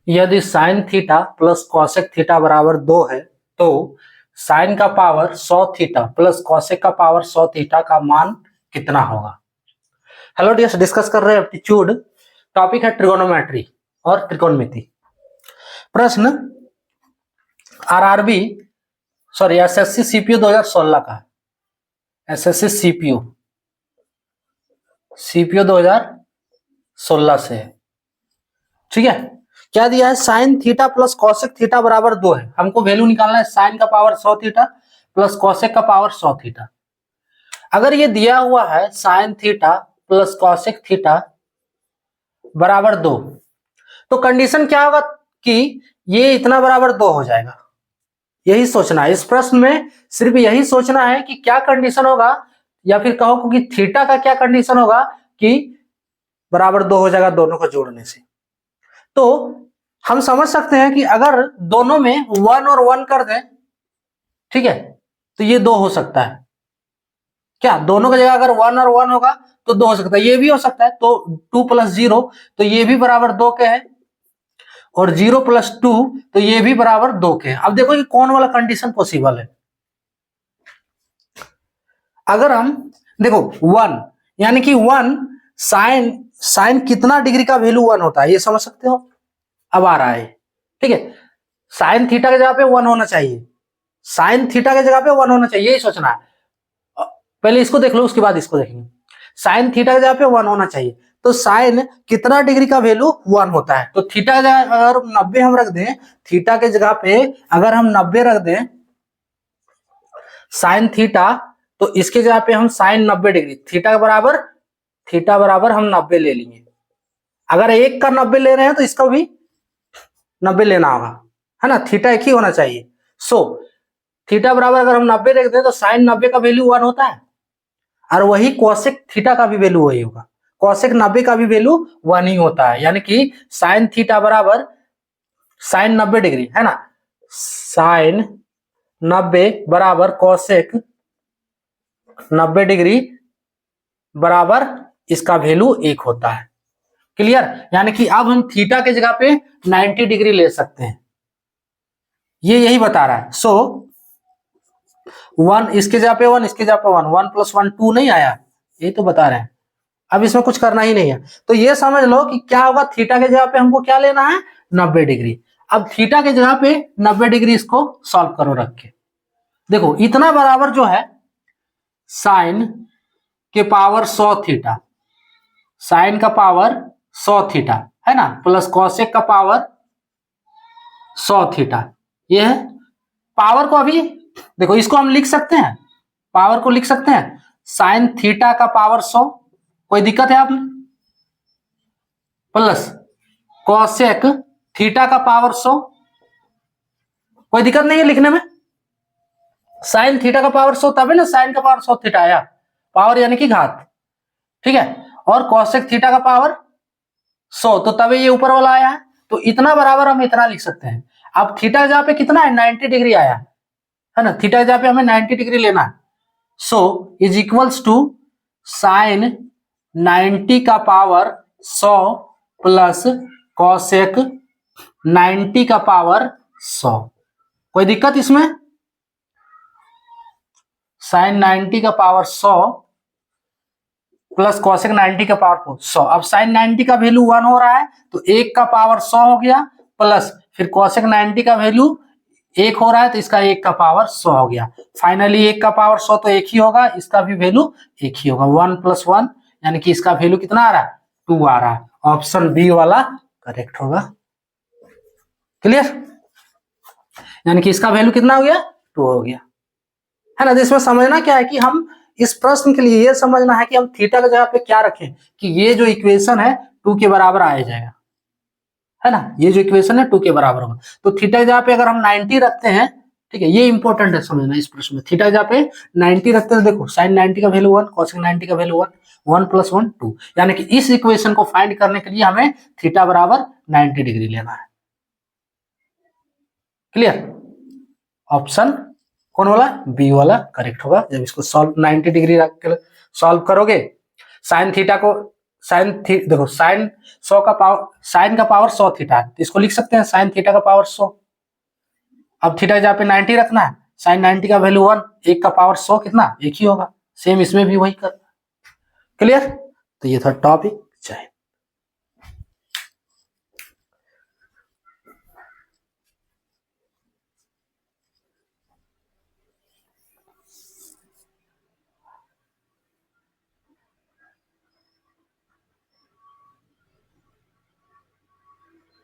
यदि sine theta plus cosec theta बराबर 2 है तो साइन का पावर 100 थीटा प्लस कॉसेक का पावर 100 थीटा का मान कितना होगा। हेलो डियर्स, डिस्कस कर रहे हैं एप्टीट्यूड, टॉपिक है ट्रिगोनोमेट्री और त्रिकोणमिति। प्रश्न आरआरबी सॉरी एसएससी सीपीयू 2016 का है। एसएससी सीपीयू 2016 से है, ठीक है। क्या दिया है, sine theta plus cosec theta बराबर 2 है। हमको वैल्यू निकालना है साइन का पावर 100 थीटा प्लस कॉसेक का पावर 100 थीटा। अगर ये दिया हुआ है sine theta plus cosec theta बराबर 2, तो कंडीशन क्या होगा कि ये इतना बराबर 2 हो जाएगा। यही सोचना है इस प्रश्न में, सिर्फ यही सोचना है कि क्या कंडीशन होगा, या फिर कहो कि थीटा का क्या कंडीशन होगा कि बराबर 2 हो जाएगा दोनों को जोड़ने से। तो हम समझ सकते हैं कि अगर दोनों में 1 और 1 कर दें, ठीक है, तो ये 2 हो सकता है। क्या दोनों की जगह अगर 1 और 1 होगा तो 2 हो सकता है, ये भी हो सकता है। तो 2 + 0 तो ये भी बराबर 2 के है, और 0 + 2 तो ये भी बराबर 2 के है। अब देखो कि कौन वाला कंडीशन पॉसिबल है। अगर हम देखो 1 यानी कि 1 साइन कितना डिग्री का वैल्यू 1 होता है, ये समझ सकते हो। अब आ रहा है, ठीक है, साइन थीटा की जगह पे 1 होना चाहिए, साइन थीटा की जगह पे 1 होना चाहिए, यही सोचना है। पहले इसको देख लो, उसके बाद इसको देखेंगे। साइन थीटा की जगह पे 1 होना चाहिए, तो साइन कितना डिग्री का वैल्यू 1 होता है। तो थीटा की जगह अगर 90 हम रख दें, थीटा की जगह पे अगर हम 90 रख दें साइन थीटा, तो इसके जगह पे हम साइन 90 डिग्री, थीटा बराबर हम 90 ले लेंगे। अगर एक का 90 ले रहे हैं तो इसका भी 90 लेना होगा, है ना। थीटा एक ही होना चाहिए। सो थीटा बराबर अगर हम 90 रख दें तो साइन 90 का वैल्यू 1 होता है, और वही कॉसेक थीटा का भी वैल्यू वही होगा। कॉसेक 90 का भी वैल्यू 1 ही होता है, यानी कि साइन थीटा बराबर साइन 90 डिग्री, है ना, साइन 90 बराबर कॉसेक 90 डिग्री बराबर इसका वैल्यू 1 होता है। क्लियर। यानी कि अब हम थीटा के जगह पे 90 डिग्री ले सकते हैं, ये यही बता रहा है। सो 1 इसके जगह पे 1, इसके जगह पे 1, 1 + 1 2 नहीं आया, यही तो बता रहे हैं। अब इसमें कुछ करना ही नहीं है, तो ये समझ लो कि क्या होगा, थीटा के जगह पे हमको क्या लेना है, 90 डिग्री। अब थीटा के जगह पे 90 डिग्री इसको सॉल्व करो रख के। देखो इतना बराबर जो है साइन के पावर 100 थीटा, साइन का पावर 100 थीटा, है ना, प्लस कॉसेक का पावर 100 थीटा, ये है। पावर को अभी देखो, इसको हम लिख सकते हैं, पावर को लिख सकते हैं साइन थीटा का पावर 100, कोई दिक्कत है आप में, प्लस कॉसेक थीटा का पावर 100, कोई दिक्कत नहीं है लिखने में। साइन थीटा का पावर 100 तभी ना साइन का पावर 100 थीटा आया, पावर यानी कि घात, ठीक है। और कॉसेक थीटा का पावर 100 तो तभी ये ऊपर वाला आया है, तो इतना बराबर हम इतना लिख सकते हैं। अब थीटा की जगह पे कितना है, 90 डिग्री आया है ना, थीटा की जगह पे हमें 90 डिग्री लेना है। So is equals to sine 90 का पावर 100 प्लस कॉसेक 90 का पावर 100, कोई दिक्कत इसमें। साइन 90 का पावर 100 प्लस कॉसेक 90 का पावर 100। अब साइन 90 का वैल्यू 1 हो रहा है, तो 1 का पावर 100 हो गया, प्लस फिर कॉसेक 90 का वैल्यू 1 हो रहा है, तो इसका 1 का पावर 100 हो गया। फाइनली 1 का पावर 100 तो 1 ही होगा, इसका भी वैल्यू 1 ही होगा। 1 + 1 यानी कि इसका वैल्यू कितना आ रहा है, 2 आ रहा है। ऑप्शन बी वाला करेक्ट होगा। क्लियर। यानी कि इसका वैल्यू कितना हो गया, 2 हो गया, है ना। तो इसमें समझना क्या है कि हम इस प्रश्न के लिए ये समझना है कि हम थीटा की जगह पे क्या रखें कि ये जो इक्वेशन है 2 के बराबर आ जाएगा, है ना। ये जो इक्वेशन है 2 के बराबर होगा, तो थीटा की जगह पे अगर हम 90 रखते हैं, ठीक है, ये इंपॉर्टेंट है समझना इस प्रश्न में। थीटा की जगह पे 90 रखते हैं, देखो साइन 90 का वैल्यू 1, कॉसेक 90 का वैल्यू 1, 1 + 1 2, यानी कि इस इक्वेशन को फाइंड करने के लिए हमें थीटा बराबर 90 डिग्री लेना है। क्लियर। ऑप्शन कौन वाला, बी वाला करेक्ट होगा। जब इसको सॉल्व 90 डिग्री रख कर सॉल्व करोगे, साइन थीटा को देखो साइन 100 का पावर, साइन का पावर 100 थीटा है, तो इसको लिख सकते हैं साइन थीटा का पावर 100। अब थीटा जहाँ पे 90 रखना है, साइन 90 का वैल्यू 1, 1 का पावर 100 कितना, 1 ही होगा। सेम इसमें भी वही करना। क्लियर? तो ये था टॉपिक। जय हिंद।